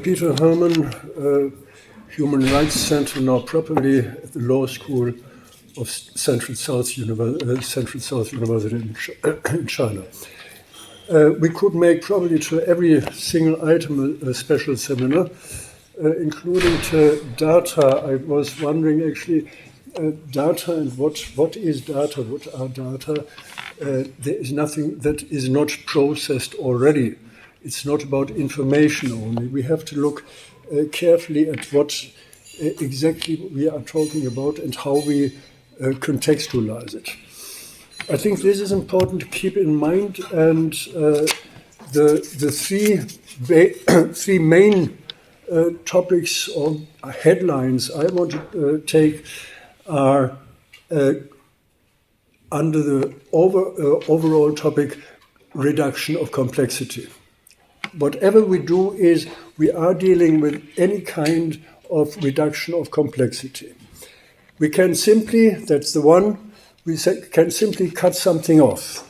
Peter Herman, Human Rights Center, now properly at the Law School of Central South University in China. We could make probably to every single item a special seminar, including to data. I was wondering actually, data and what is data, what are data? There is nothing that is not processed already. It's not about information only. We have to look carefully at what exactly we are talking about and how we contextualize it. I think this is important to keep in mind, and the three main topics or headlines I want to take are under the overall topic reduction of complexity. Whatever we do is we are dealing with any kind of reduction of complexity. We can simply, that's the one, can simply cut something off,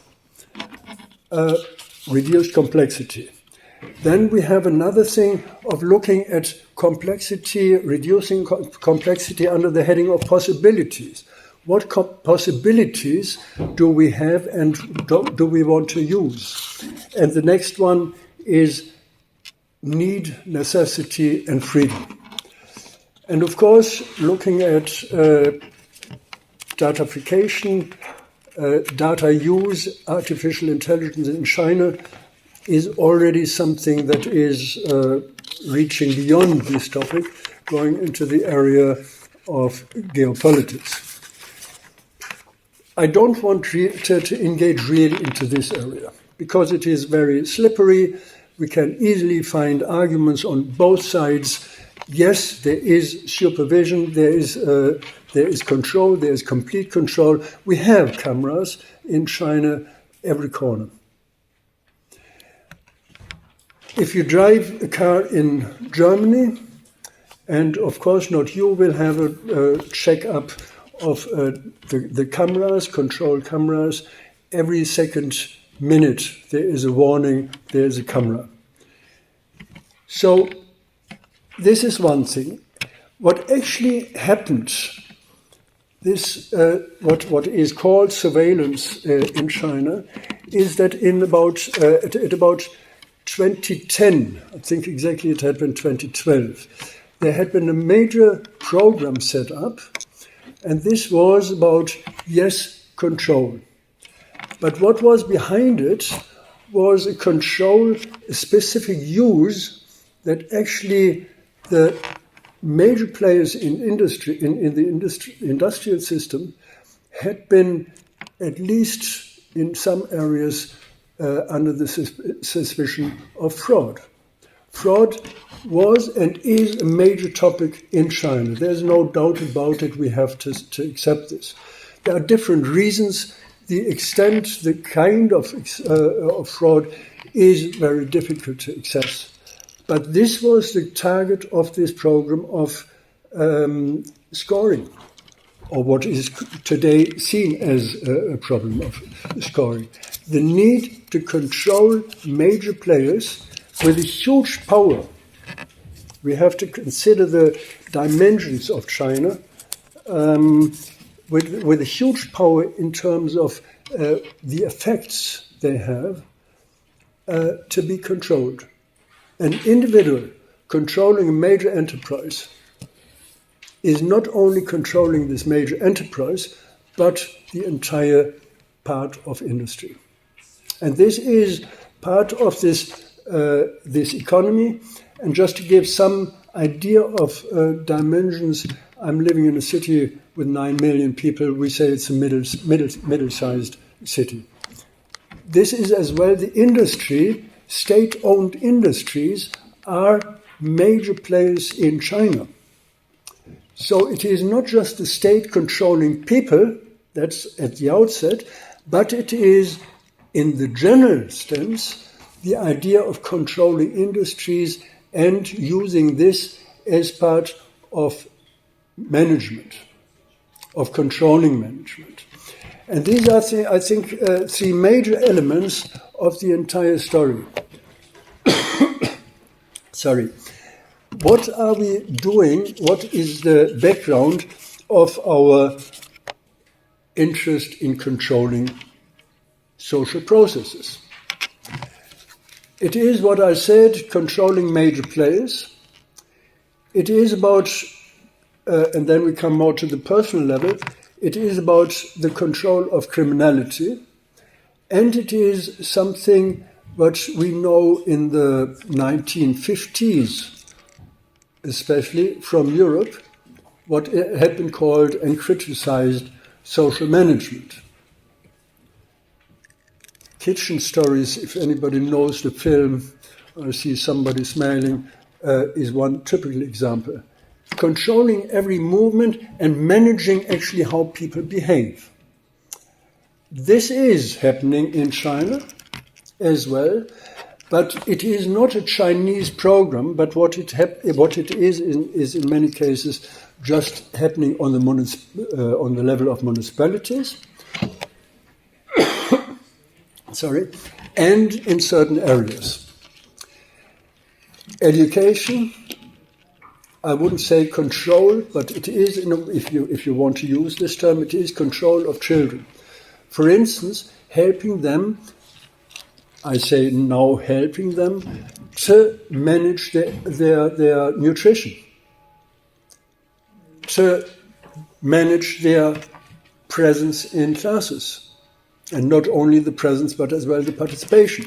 reduce complexity. Then we have another thing of looking at complexity, reducing complexity under the heading of possibilities. What possibilities do we have and do we want to use? And the next one is need, necessity, and freedom. And of course, looking at datafication, data use, artificial intelligence in China is already something that is reaching beyond this topic, going into the area of geopolitics. I don't want to engage really into this area because it is very slippery. We can easily find arguments on both sides. Yes, there is supervision, there is control, there is complete control. We have cameras in China every corner. If you drive a car in Germany, and of course not you will have a check-up of the cameras, control cameras, every second minute there is a warning, there is a camera. So this is one thing. What actually happened, this what is called surveillance in China, is that in at about 2010, I think exactly it had been 2012, there had been a major program set up, and this was about, yes, control. But what was behind it was a control, a specific use that actually the major players in industry, in the industrial system, had been, at least in some areas, under the suspicion of fraud. Fraud was and is a major topic in China. There's no doubt about it. We have to accept this. There are different reasons. The extent, the kind of fraud is very difficult to assess. But this was the target of this program of scoring, or what is today seen as a problem of scoring. The need to control major players with a huge power. We have to consider the dimensions of China with a huge power in terms of the effects they have to be controlled. An individual controlling a major enterprise is not only controlling this major enterprise, but the entire part of industry. And this is part of this economy. And just to give some idea of dimensions, I'm living in a city with 9 million people. We say it's a middle-sized city. This is as well the industry. State-owned industries are major players in China. So it is not just the state controlling people, that's at the outset, but it is, in the general sense, the idea of controlling industries and using this as part of management, of controlling management. And these are, I think, three major elements of the entire story. Sorry. what are we doing? What is the background of our interest in controlling social processes? It is what I said, controlling major players. It is about, and then we come more to the personal level, it is about the control of criminality. And it is something what we know in the 1950s, especially from Europe, what had been called and criticized social management. Kitchen Stories, if anybody knows the film, or I see somebody smiling, is one typical example. Controlling every movement and managing actually how people behave. This is happening in China as well, but it is not a Chinese program, but what it is in many cases just happening on the level of municipalities, and in certain areas. Education, I wouldn't say control, but it is, if you want to use this term, it is control of children. For instance, helping them, I say now helping them, to manage their nutrition, to manage their presence in classes, and not only the presence but as well the participation.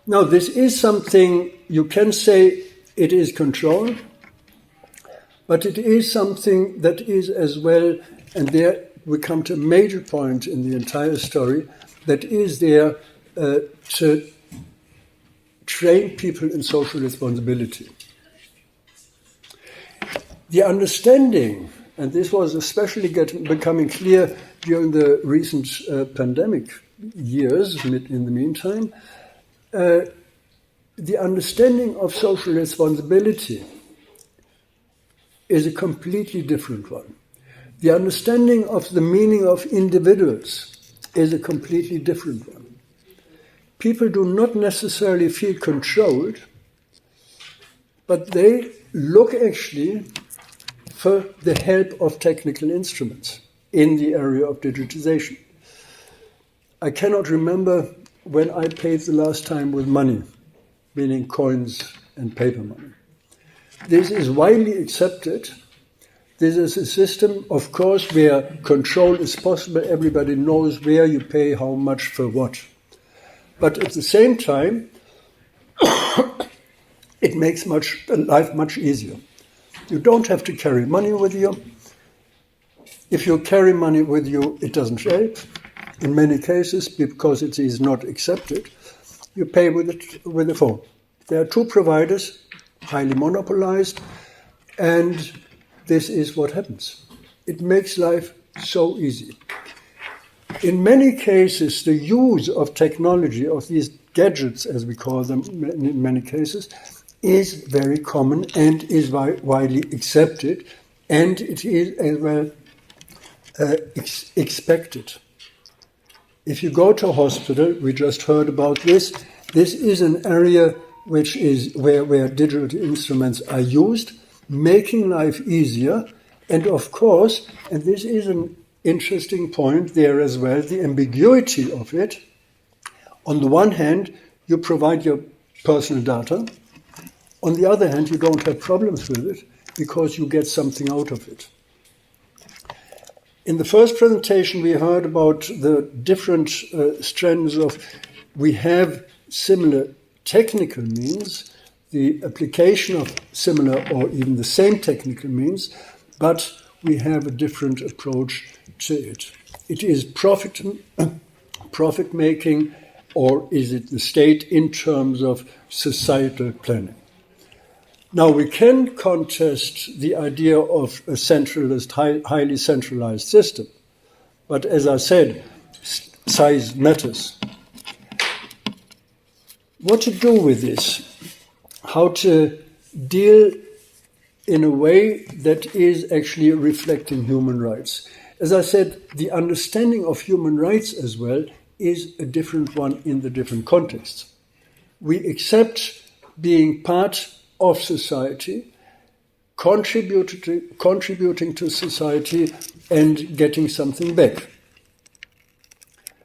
Now this is something you can say it is control, but it is something that is as well, and there we come to a major point in the entire story, that is there to train people in social responsibility. The understanding, and this was especially becoming clear during the recent pandemic years in the meantime, the understanding of social responsibility is a completely different one. The understanding of the meaning of individuals is a completely different one. People do not necessarily feel controlled, but they look actually for the help of technical instruments in the area of digitization. I cannot remember when I paid the last time with money, meaning coins and paper money. This is widely accepted. This is a system, of course, where control is possible. Everybody knows where you pay how much for what. But at the same time, it makes life much easier. You don't have to carry money with you. If you carry money with you, it doesn't help. In many cases, because it is not accepted, you pay with the phone. There are two providers, highly monopolized, and this is what happens. It makes life so easy. In many cases, the use of technology, of these gadgets, as we call them in many cases, is very common and is widely accepted, and it is as well expected. If you go to a hospital, we just heard about this, this is an area which is where digital instruments are used, making life easier, and of course, and this is an interesting point there as well, the ambiguity of it. On the one hand, you provide your personal data. On the other hand, you don't have problems with it because you get something out of it. In the first presentation, we heard about the different strands of, we have similar technical means, the application of similar or even the same technical means, but we have a different approach to it. It is profit-making, or is it the state in terms of societal planning? Now, we can contest the idea of a centralized, highly centralized system, but as I said, size matters. What to do with this? How to deal in a way that is actually reflecting human rights? As I said, the understanding of human rights as well is a different one in the different contexts. We accept being part of society, contributing to society and getting something back.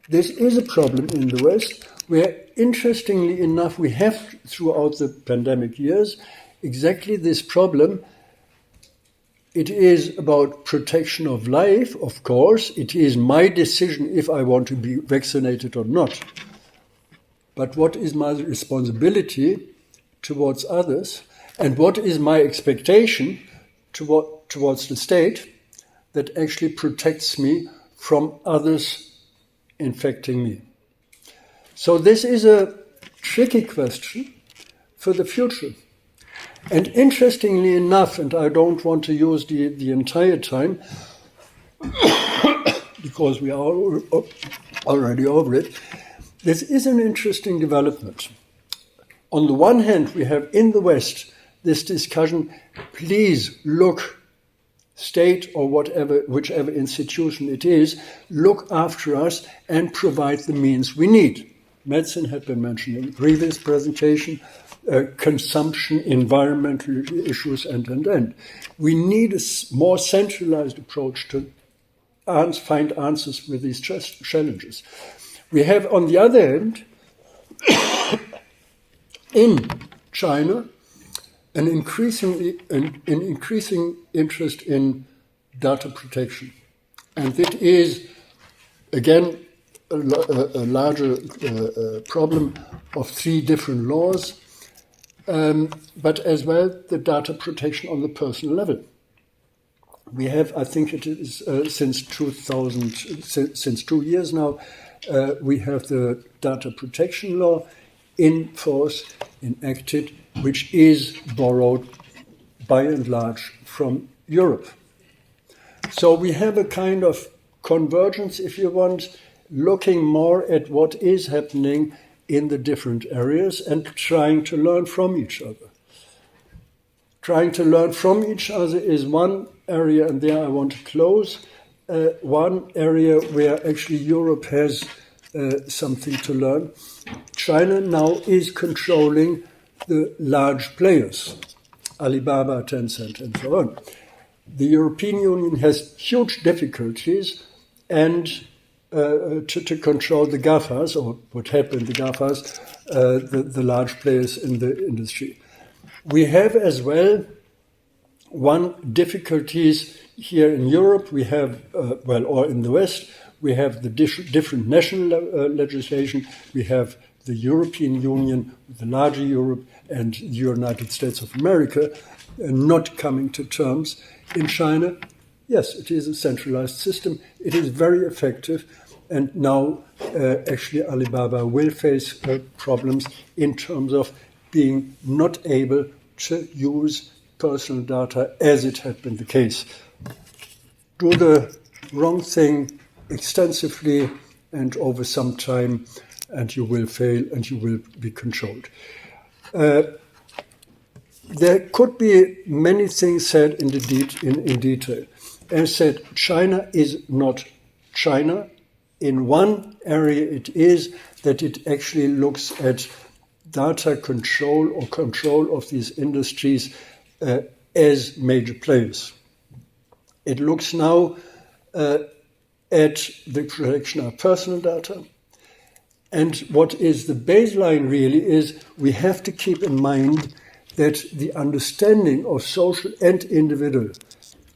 This is a problem in the West, where, interestingly enough, we have, throughout the pandemic years, exactly this problem. It is about protection of life, of course. It is my decision if I want to be vaccinated or not. But what is my responsibility towards others? And what is my expectation towards the state that actually protects me from others infecting me? So this is a tricky question for the future. And interestingly enough, and I don't want to use the entire time, because we are already over it, this is an interesting development. On the one hand, we have in the West this discussion, please look, state or whichever institution it is, look after us and provide the means we need. Medicine had been mentioned in the previous presentation, consumption, environmental issues, and. We need a more centralized approach to find answers with these challenges. We have, on the other hand, in China, an increasing interest in data protection. And it is, again, a larger problem of 3 different laws, but as well the data protection on the personal level. We have, I think it is since 2 years now, we have the data protection law in force, enacted, which is borrowed by and large from Europe. So we have a kind of convergence, if you want, looking more at what is happening in the different areas and trying to learn from each other. Trying to learn from each other is one area, and there I want to close. One area where actually Europe has something to learn. China now is controlling the large players, Alibaba, Tencent, and so on. The European Union has huge difficulties and to control the GAFAs, or what happened, the GAFAs, the large players in the industry. We have as well one difficulties here in Europe. We have, or in the West, we have the different national legislation. We have the European Union, the larger Europe, and the United States of America not coming to terms. In China, yes, it is a centralized system. It is very effective. And now, actually, Alibaba will face problems in terms of being not able to use personal data as it had been the case. Do the wrong thing extensively and over some time, and you will fail and you will be controlled. There could be many things said in detail. As said, China is not China. In one area it is that it actually looks at data control or control of these industries as major players. It looks now at the protection of personal data. And what is the baseline really is we have to keep in mind that the understanding of social and individual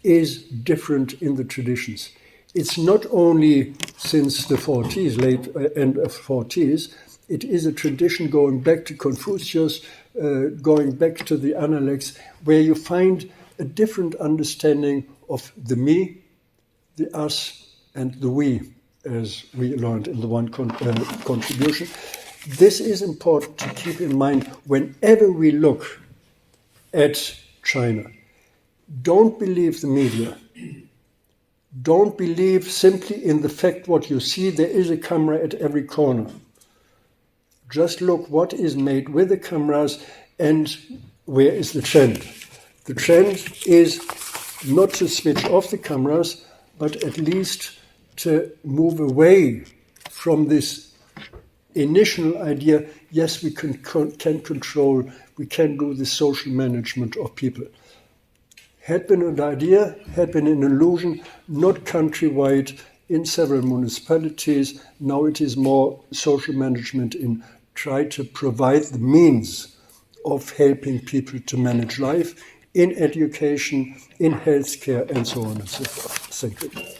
is different in the traditions. It's not only since the 40s, late end of 40s, it is a tradition going back to Confucius, going back to the Analects, where you find a different understanding of the me, the us, and the we, as we learned in the one contribution. This is important to keep in mind whenever we look at China. Don't believe the media. Don't believe simply in the fact what you see. There is a camera at every corner. Just look what is made with the cameras and where is the trend. The trend is not to switch off the cameras, but at least to move away from this initial idea, yes, we can control we can do the social management of people. Had been an idea, had been an illusion, not countrywide, in several municipalities. Now it is more social management in try to provide the means of helping people to manage life in education, in healthcare, and so on and so forth. Thank you.